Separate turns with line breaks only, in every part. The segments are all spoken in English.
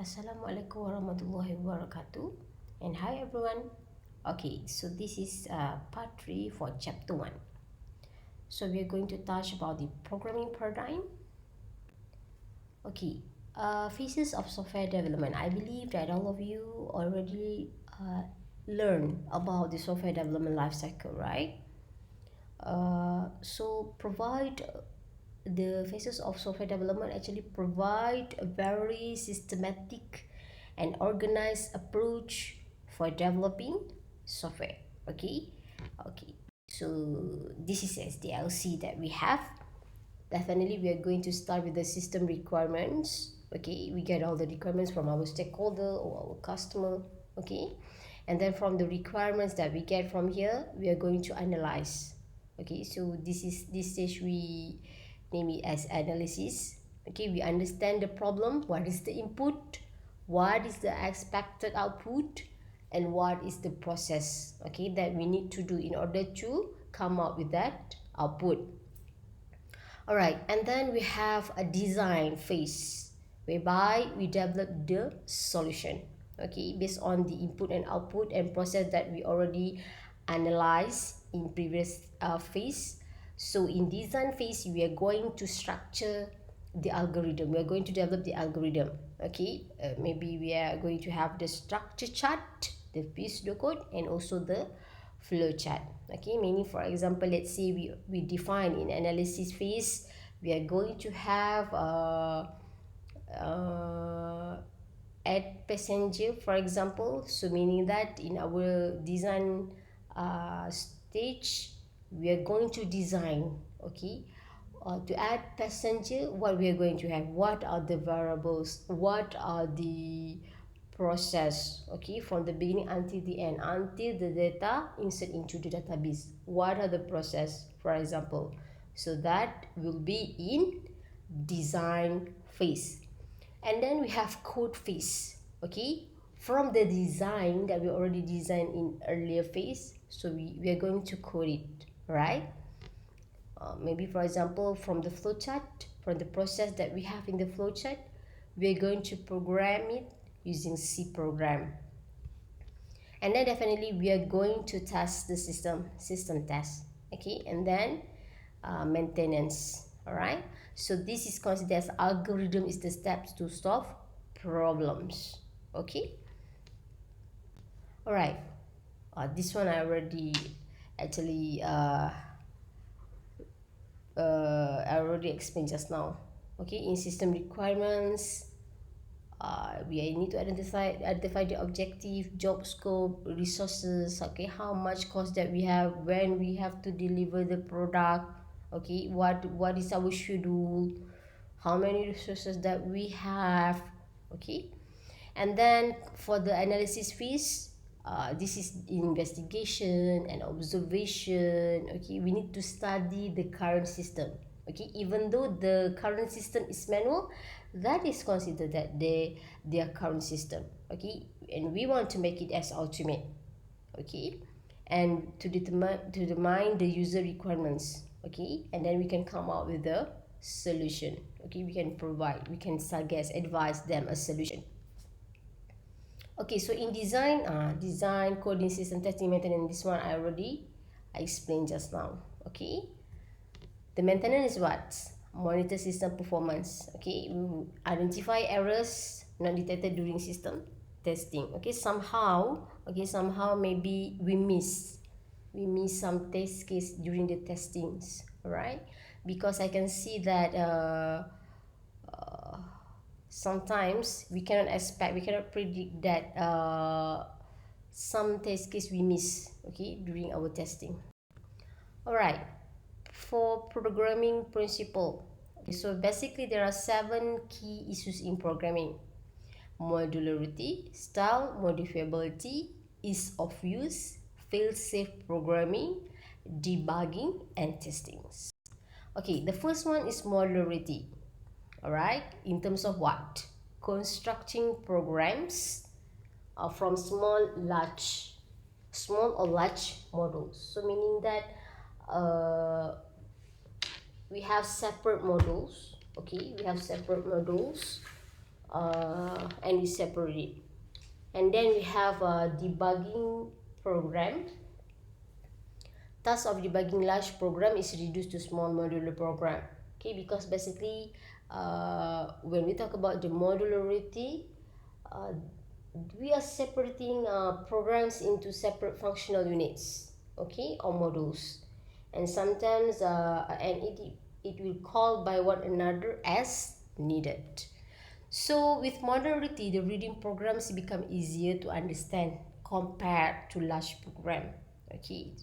Assalamualaikum warahmatullahi wabarakatuh, and hi everyone. Okay, so this is part 3 for chapter 1. So we are going to touch about the programming paradigm. Okay, phases of software development. I believe that all of you already learn about the software development life cycle, right? So provide the phases of software development actually provide a very systematic and organized approach for developing software. Okay, so this is SDLC that we have. Definitely we are going to start with the system requirements. Okay, we get all the requirements from our stakeholder or our customer. Okay, and then from the requirements that we get from here, we are going to analyze. Okay, so this stage we name it as analysis. Okay, we understand the problem, what is the input, what is the expected output, and what is the process, okay, that we need to do in order to come up with that output. All right, and then we have a design phase whereby we develop the solution, okay, based on the input and output and process that we already analyzed in previous phase. So in design phase, we are going to structure the algorithm. We are going to develop the algorithm. Okay, maybe we are going to have the structure chart, the pseudocode, and also the flow chart. Okay, meaning for example, let's say we define in analysis phase, we are going to have add passenger, for example. So meaning that in our design stage, we are going to design, okay, to add passenger, what we are going to have, what are the variables, what are the process, okay, from the beginning until the end, until the data insert into the database, what are the process, for example. So that will be in design phase. And then we have code phase. Okay, from the design that we already designed in earlier phase, so we are going to code it, right? Maybe for example, from the flowchart, from the process that we have in the flowchart, we are going to program it using C program. And then definitely we are going to test the system test. Okay, and then maintenance. All right, so this is considered as algorithm is the steps to solve problems. Okay, all right, this one I already actually I already explained just now. Okay, in system requirements, we need to identify the objective, job scope, resources. Okay, how much cost that we have, when we have to deliver the product. Okay, what is our schedule, how many resources that we have. Okay, and then for the analysis phase, this is investigation and observation. Okay, we need to study the current system. Okay, even though the current system is manual, that is considered that their current system. Okay, and we want to make it as ultimate. Okay, and to determine the user requirements. Okay, and then we can come up with the solution. Okay, we can suggest, advise them a solution. Okay, so in design, coding, system testing, maintenance, this one I already explained just now. Okay, the maintenance is what? Monitor system performance. Okay, we identify errors not detected during system testing. Okay, somehow maybe we miss some test case during the testings. All right, because I can see that sometimes we cannot predict that some test case we miss, okay, during our testing. All right, for programming principle, okay, so basically there are 7 key issues in programming: modularity, style, modifiability, ease of use, fail-safe programming, debugging, and testing. Okay, the first one is modularity. All right, in terms of what? Constructing programs from small or large models. So meaning that we have separate modules. Okay, we have separate modules and we separate it. And then we have a debugging program. Task of debugging large program is reduced to small modular program. Okay, because basically when we talk about the modularity, uh, we are separating programs into separate functional units, okay, or modules, and sometimes it will call by one another as needed. So with modularity, the reading programs become easier to understand compared to large program. Okay,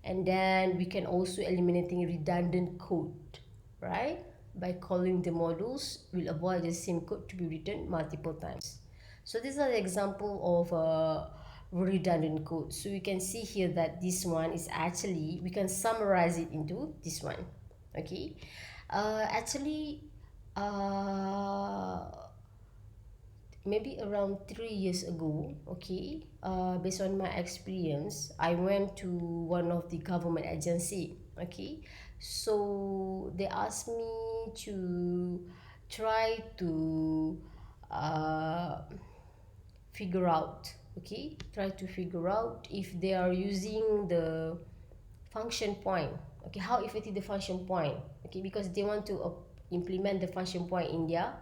and then we can also eliminating redundant code, right? By calling the modules, we'll avoid the same code to be written multiple times. So these are the example of redundant code. So we can see here that this one is actually, we can summarize it into this one. Okay, actually, uh, maybe around 3 years ago, okay, based on my experience, I went to one of the government agency, okay. So they asked me to try to uh, figure out, okay, try to figure out if they are using the function point, okay, how effective the function point, okay, because they want to implement the function point in their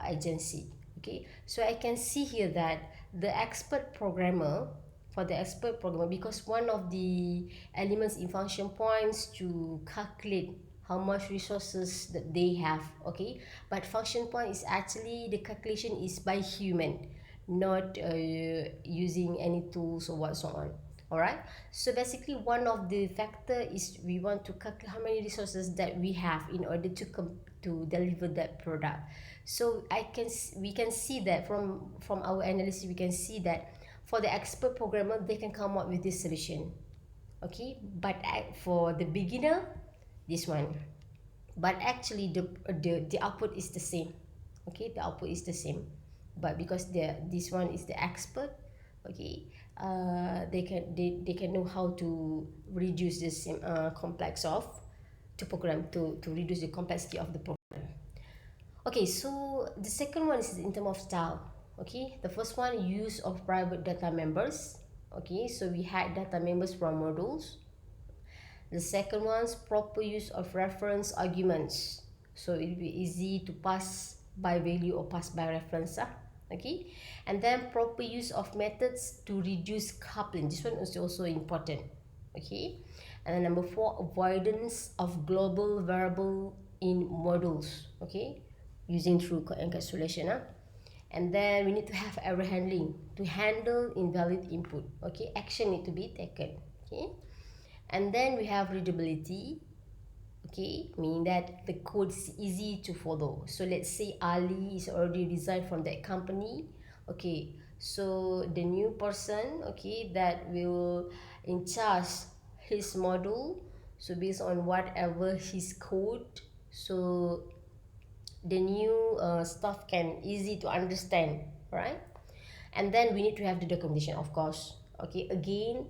agency. Okay, so I can see here that the expert programmer, for the expert programmer, because one of the elements in function points to calculate how much resources that they have, okay, but function point is actually, the calculation is by human, not using any tools or what so on. All right, so basically one of the factor is we want to calculate how many resources that we have in order to deliver that product. So we can see that from our analysis, we can see that for the expert programmer, they can come up with this solution, okay, but for the beginner, this one, but actually the output is the same, okay, the output is the same, but because this one is the expert, okay, they can know how to reduce this complex of to program, to reduce the complexity of the program. Okay, so the second one is in terms of style. Okay, the first one, use of private data members. Okay, so we had data members from modules. The second one's proper use of reference arguments. So it will be easy to pass by value or pass by reference. Okay, and then proper use of methods to reduce coupling. This one is also important. Okay, and then number 4, avoidance of global variable in modules. Okay, using through encapsulation. And then we need to have error handling to handle invalid input. Okay, action need to be taken. Okay, and then we have readability, okay, meaning that the code is easy to follow. So let's say Ali is already designed from that company, okay, so the new person, okay, that will in charge his module, so based on whatever his code, so the new stuff can easy to understand, right? And then we need to have the documentation, of course. Okay, again,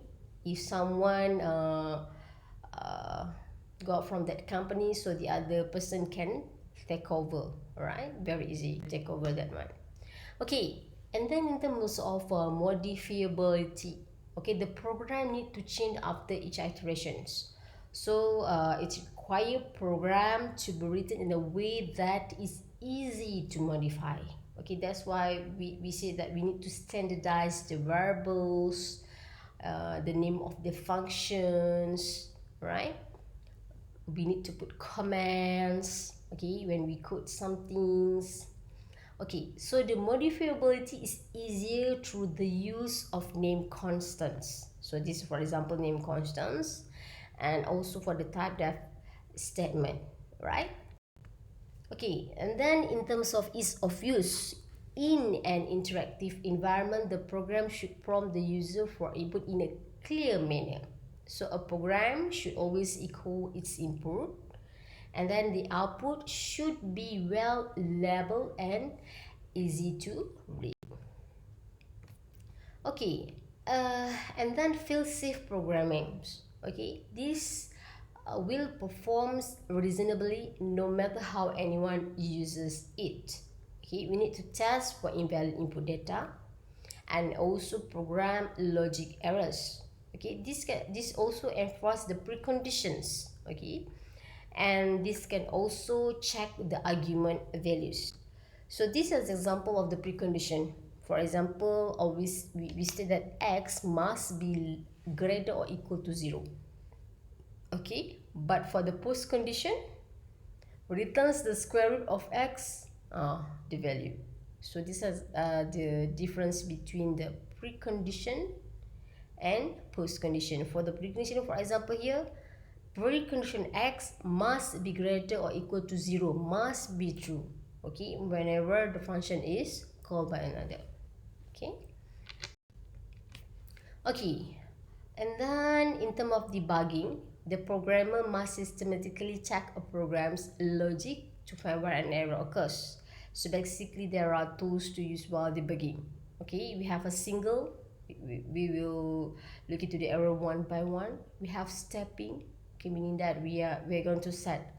if someone uh, got from that company, so the other person can take over, right? Very easy to take over that one. Okay, and then in terms of modifiability, okay, the program need to change after each iterations. So it require program to be written in a way that is easy to modify. Okay, that's why we say that we need to standardize the variables, the name of the functions, right? We need to put comments, okay, when we code some things. Okay, so the modifiability is easier through the use of name constants. So this, for example, name constants, and also for the type def statement, right? Okay, and then in terms of ease of use, in an interactive environment, the program should prompt the user for input in a clear manner. So a program should always echo its input, and then the output should be well labeled and easy to read. Okay, and then fail-safe programming. Okay, this will perform reasonably no matter how anyone uses it. Okay, we need to test for invalid input data and also program logic errors. Okay, this also enforce the preconditions. Okay, and this can also check the argument values. So this is an example of the precondition. For example, always we state that x must be greater or equal to 0. Okay, but for the post condition, returns the square root of x, the value. So this is the difference between the precondition and post condition. For the precondition, for example here, precondition x must be greater or equal to 0, must be true. Okay, whenever the function is called by another. Okay. Okay, and then in terms of debugging, the programmer must systematically check a program's logic to find where an error occurs. So basically there are tools to use while debugging. Okay, we have a single, we will look into the error one by one. We have stepping, okay, meaning that we're going to set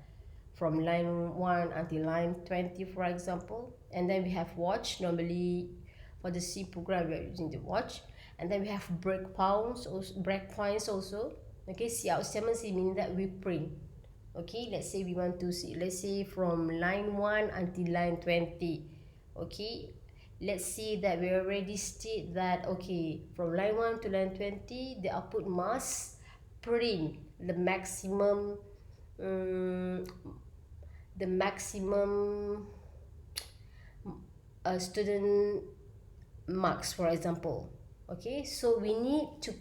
from line 1 until line 20, for example. And then we have watch. Normally for the C program we are using the watch. And then we have breakpoints also. Okay, cout statements mean that we print. Okay, let's say we want to see, let's say from line 1 until line 20. Okay, let's see that we already state that, okay, from line 1 to line 20 the output must print the maximum student marks, for example. Okay, so we need to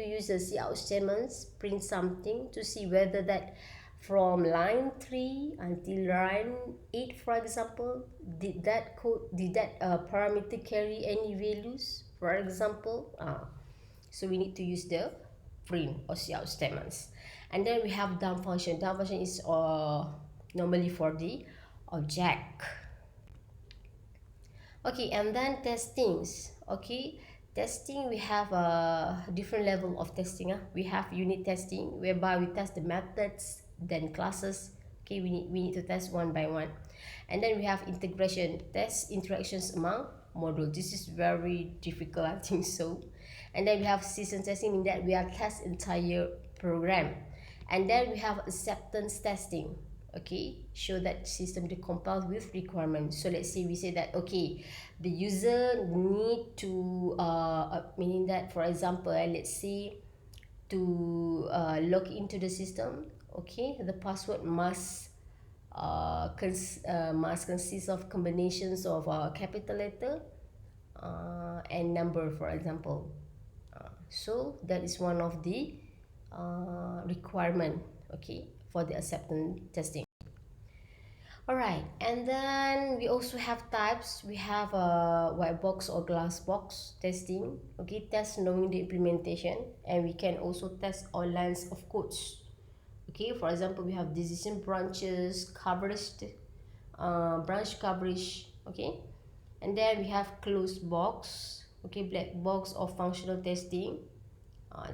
use the cout statements, print something to see whether that from line 3 until line 8, for example, did that parameter carry any values, for example. So we need to use the print or cout statements. And then we have dump function. Dump function is normally for the object. Okay, and then testings. Okay, testing, we have a different level of testing. We have unit testing, whereby we test the methods, then classes. Okay, we need to test one by one. And then we have integration, test interactions among modules. This is very difficult, I think so. And then we have system testing, meaning that we are test entire program. And then we have acceptance testing. Okay, show that system complies with requirements. So let's say we say that, okay, the user need to meaning that, for example, let's say to log into the system, okay, the password must consist of combinations of capital letter and number, for example. So that is one of the requirement, okay, for the acceptance testing. Alright, and then we also have types. We have a white box or glass box testing. Okay, test knowing the implementation, and we can also test all lines of codes. Okay, for example, we have decision branches, coverage, branch coverage. Okay, and then we have closed box. Okay, black box or functional testing.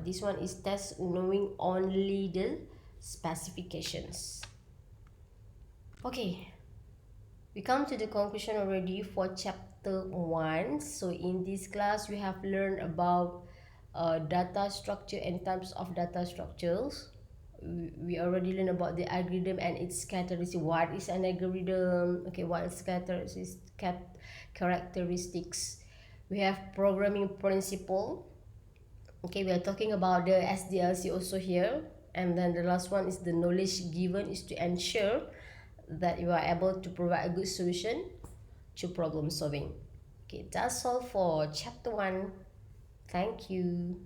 This one is test knowing only the specifications. Okay, we come to the conclusion already for chapter 1. So in this class we have learned about data structure and types of data structures. We already learned about the algorithm and its characteristics. What is an algorithm? Okay, what is characteristics? We have programming principle. Okay, we are talking about the SDLC also here. And then the last one is the knowledge given is to ensure that you are able to provide a good solution to problem solving. Okay, that's all for chapter 1. Thank you.